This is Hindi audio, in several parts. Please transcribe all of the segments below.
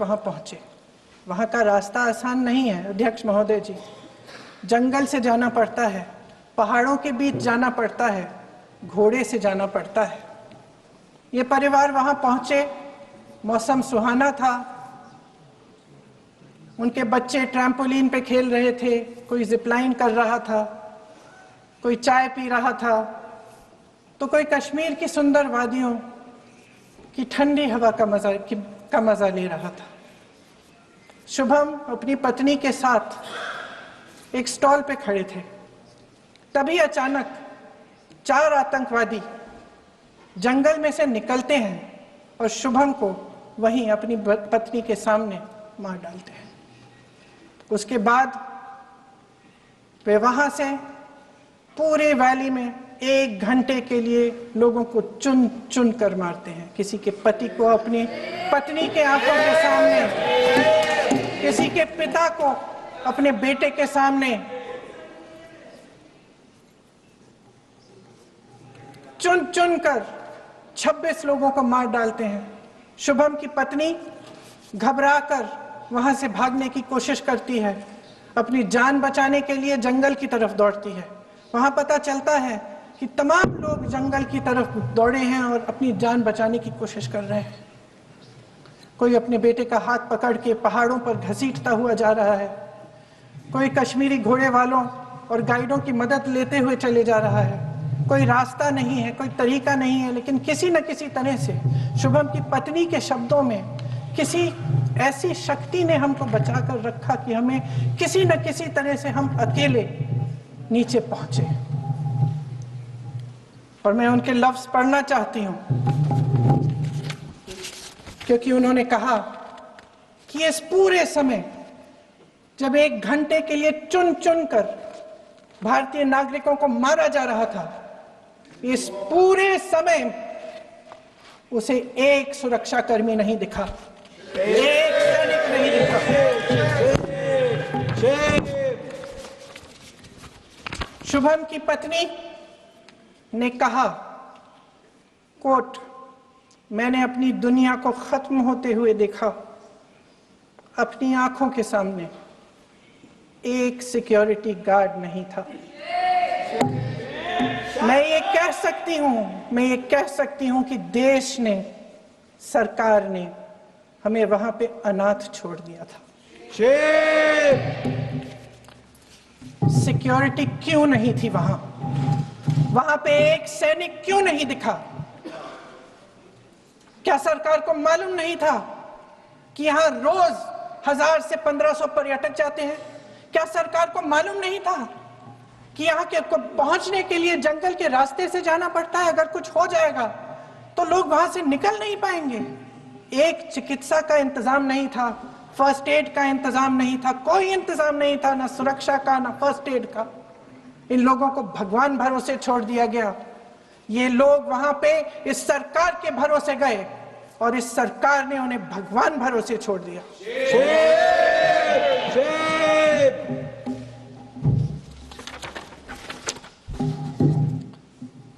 वहां पहुंचे। वहां का रास्ता आसान नहीं है अध्यक्ष महोदय जी, जंगल से जाना पड़ता है, पहाड़ों के बीच जाना पड़ता है, घोड़े से जाना पड़ता है। ये परिवार वहां पहुंचे, मौसम सुहाना था, उनके बच्चे ट्रैम्पोलिन पे खेल रहे थे, कोई जिपलाइन कर रहा था, कोई चाय पी रहा था, तो कोई कश्मीर की सुंदर वादियों की ठंडी हवा का मजा ले रहा था। शुभम अपनी पत्नी के साथ एक स्टॉल पे खड़े थे। तभी अचानक 4 आतंकवादी जंगल में से निकलते हैं और शुभम को वहीं अपनी पत्नी के सामने मार डालते हैं। उसके बाद वे वहां से पूरे वैली में 1 घंटे के लिए लोगों को चुन चुन कर मारते हैं। किसी के पति को अपनी पत्नी के आंखों के सामने, किसी के पिता को अपने बेटे के सामने, चुन चुन कर 26 लोगों को मार डालते हैं। शुभम की पत्नी घबराकर वहां से भागने की कोशिश करती है, अपनी जान बचाने के लिए जंगल की तरफ दौड़ती है। वहां पता चलता है कि तमाम लोग जंगल की तरफ दौड़े हैं और अपनी जान बचाने की कोशिश कर रहे हैं। कोई अपने बेटे का हाथ पकड़ के पहाड़ों पर घसीटता हुआ जा रहा है, कोई कश्मीरी घोड़े वालों और गाइडों की मदद लेते हुए चले जा रहा है। कोई रास्ता नहीं है, कोई तरीका नहीं है, लेकिन किसी न किसी तरह से शुभम की पत्नी के शब्दों में किसी ऐसी शक्ति ने हमको बचा कर रखा कि हमें किसी न किसी तरह से हम अकेले नीचे पहुंचे। और मैं उनके लफ्ज पढ़ना चाहती हूं, क्योंकि उन्होंने कहा कि इस पूरे समय जब 1 घंटे के लिए चुन चुन कर भारतीय नागरिकों को मारा जा रहा था, इस पूरे समय उसे एक सुरक्षाकर्मी नहीं दिखा, एक सैनिक नहीं दिखा। शुभम की पत्नी ने कहा, कोट, मैंने अपनी दुनिया को खत्म होते हुए देखा, अपनी आंखों के सामने एक सिक्योरिटी गार्ड नहीं था। मैं ये कह सकती हूं कि देश ने, सरकार ने हमें वहां पे अनाथ छोड़ दिया था। सिक्योरिटी क्यों नहीं थी वहां पे एक सैनिक क्यों नहीं दिखा? क्या सरकार को मालूम नहीं था कि यहां रोज 1000 से 1500 पर्यटक जाते हैं? क्या सरकार को मालूम नहीं था कि यहाँ के को पहुंचने के लिए जंगल के रास्ते से जाना पड़ता है? अगर कुछ हो जाएगा तो लोग वहां से निकल नहीं पाएंगे। एक चिकित्सा का इंतजाम नहीं था, फर्स्ट एड का इंतजाम नहीं था, कोई इंतजाम नहीं था, ना सुरक्षा का ना फर्स्ट एड का। इन लोगों को भगवान भरोसे छोड़ दिया गया। ये लोग वहां पे इस सरकार के भरोसे गए और इस सरकार ने उन्हें भगवान भरोसे छोड़ दिया।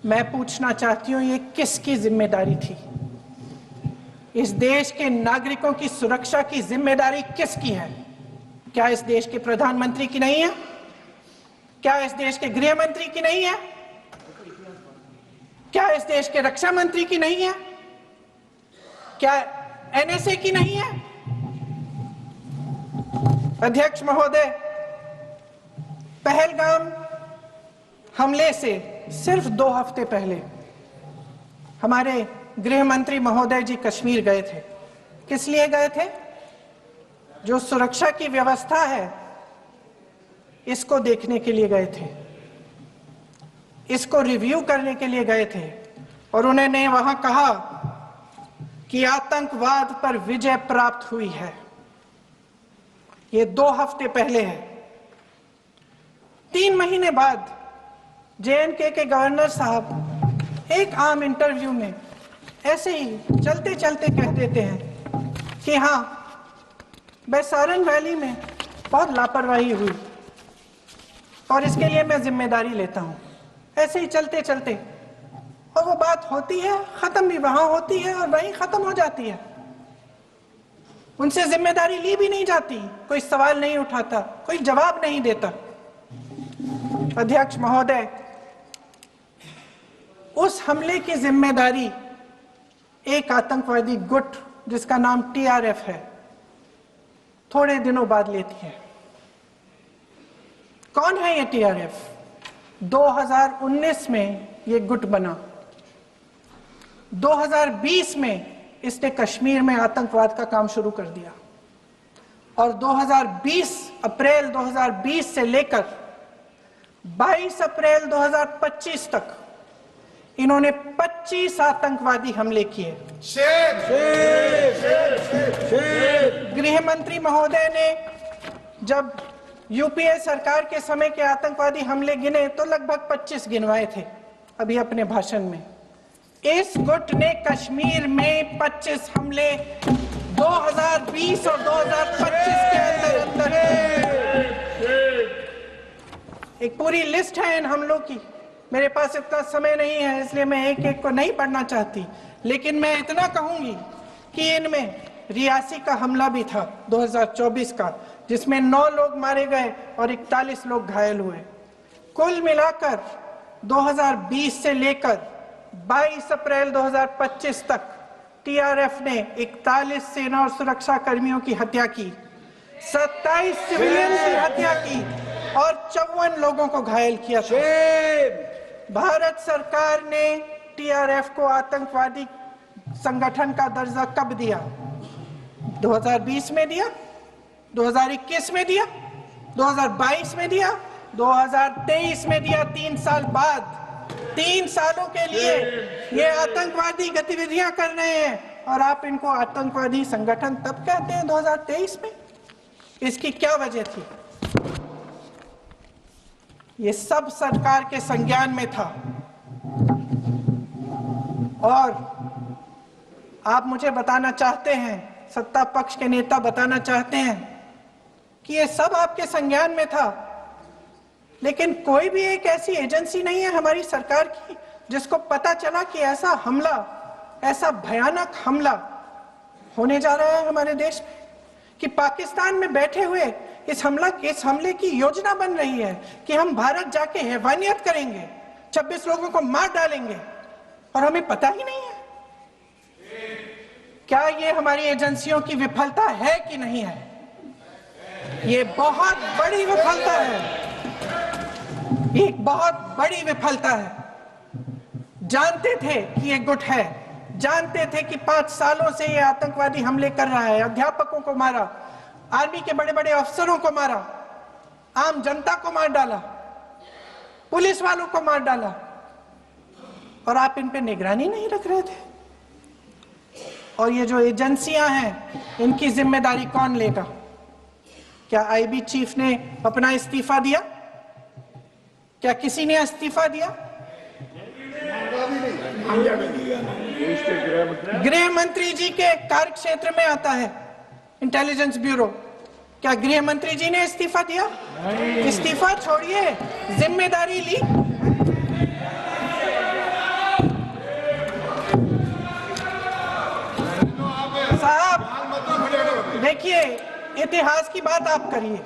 मैं पूछना चाहती हूं, ये किसकी जिम्मेदारी थी? इस देश के नागरिकों की सुरक्षा की जिम्मेदारी किसकी है? क्या इस देश के प्रधानमंत्री की नहीं है? क्या इस देश के गृह मंत्री की नहीं है? क्या इस देश के रक्षा मंत्री की नहीं है? क्या एनएसए की नहीं है? अध्यक्ष महोदय, पहलगाम हमले से सिर्फ 2 हफ्ते पहले हमारे गृह मंत्री महोदय जी कश्मीर गए थे। किस लिए गए थे? जो सुरक्षा की व्यवस्था है इसको देखने के लिए गए थे, इसको रिव्यू करने के लिए गए थे। और उन्होंने वहां कहा कि आतंकवाद पर विजय प्राप्त हुई है। ये 2 हफ्ते पहले है। 3 महीने बाद जेएनके के गवर्नर साहब एक आम इंटरव्यू में ऐसे ही चलते चलते कह देते हैं कि हाँ, बैसारन वैली में बहुत लापरवाही हुई और इसके लिए मैं जिम्मेदारी लेता हूं। ऐसे ही चलते चलते, और वो बात होती है, खत्म भी वहां होती है और वहीं खत्म हो जाती है। उनसे जिम्मेदारी ली भी नहीं जाती, कोई सवाल नहीं उठाता, कोई जवाब नहीं देता। अध्यक्ष महोदय, उस हमले की जिम्मेदारी एक आतंकवादी गुट जिसका नाम टीआरएफ है थोड़े दिनों बाद लेती है। कौन है ये टीआरएफ? 2019 में ये गुट बना, 2020 में इसने कश्मीर में आतंकवाद का काम शुरू कर दिया और 2020 अप्रैल 2020 से लेकर 22 अप्रैल 2025 तक इन्होंने 25 आतंकवादी हमले किए। गृह मंत्री महोदय ने जब यूपीए सरकार के समय के आतंकवादी हमले गिने तो लगभग 25 गिनवाए थे अभी अपने भाषण में। इस गुट ने कश्मीर में 25 हमले 2020 और 2025 के अंदर एक पूरी लिस्ट है इन हमलों की। मेरे पास इतना समय नहीं है इसलिए मैं एक एक को नहीं पढ़ना चाहती, लेकिन मैं इतना कहूंगी कि इनमें रियासी का हमला भी था 2024 का, जिसमें 9 लोग मारे गए और 41 लोग घायल हुए। कुल मिलाकर 2020 से लेकर 22 अप्रैल 2025 तक टीआरएफ ने 41 सेना और सुरक्षा कर्मियों की हत्या की, 27 सिविलियन की हत्या की और 54 लोगों को घायल किया था। भारत सरकार ने टीआरएफ को आतंकवादी संगठन का दर्जा कब दिया? 2020 में दिया, 2021 में दिया, 2022 में दिया, 2023 में दिया। 3 साल बाद, 3 सालों के लिए ये आतंकवादी गतिविधियां कर रहे हैं और आप इनको आतंकवादी संगठन तब कहते हैं 2023 में? इसकी क्या वजह थी? ये सब सरकार के संज्ञान में था और आप मुझे बताना चाहते हैं, सत्ता पक्ष के नेता बताना चाहते हैं कि ये सब आपके संज्ञान में था, लेकिन कोई भी एक ऐसी एजेंसी नहीं है हमारी सरकार की जिसको पता चला कि ऐसा हमला, ऐसा भयानक हमला होने जा रहा है हमारे देश में, कि पाकिस्तान में बैठे हुए इस हमले की योजना बन रही है कि हम भारत जाके हैवानियत करेंगे, 26 लोगों को मार डालेंगे और हमें पता ही नहीं है। क्या ये हमारी एजेंसियों की विफलता है कि नहीं है? ये बहुत बड़ी विफलता है, एक बहुत बड़ी विफलता है। जानते थे कि ये गुट है, जानते थे कि 5 सालों से ये आतंकवादी हमले कर रहा है, अध्यापकों को मारा, आर्मी के बड़े बड़े अफसरों को मारा, आम जनता को मार डाला, पुलिस वालों को मार डाला, और आप इन पे निगरानी नहीं रख रहे थे। और ये जो एजेंसियां हैं इनकी जिम्मेदारी कौन लेगा? क्या आईबी चीफ ने अपना इस्तीफा दिया? क्या किसी ने इस्तीफा दिया? गृह मंत्री जी के कार्य क्षेत्र में आता है इंटेलिजेंस ब्यूरो। क्या गृह मंत्री जी ने इस्तीफा दिया? इस्तीफा छोड़िए, जिम्मेदारी ली। साहब देखिए, इतिहास की बात आप करिए,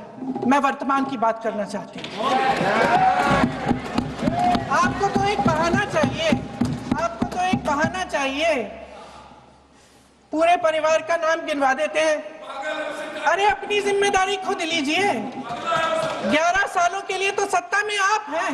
मैं वर्तमान की बात करना चाहती हूँ। आपको तो एक बहाना चाहिए, आपको तो एक बहाना चाहिए। पूरे परिवार का नाम गिनवा देते हैं। अरे अपनी जिम्मेदारी खुद लीजिए। 11 सालों के लिए तो सत्ता में आप हैं।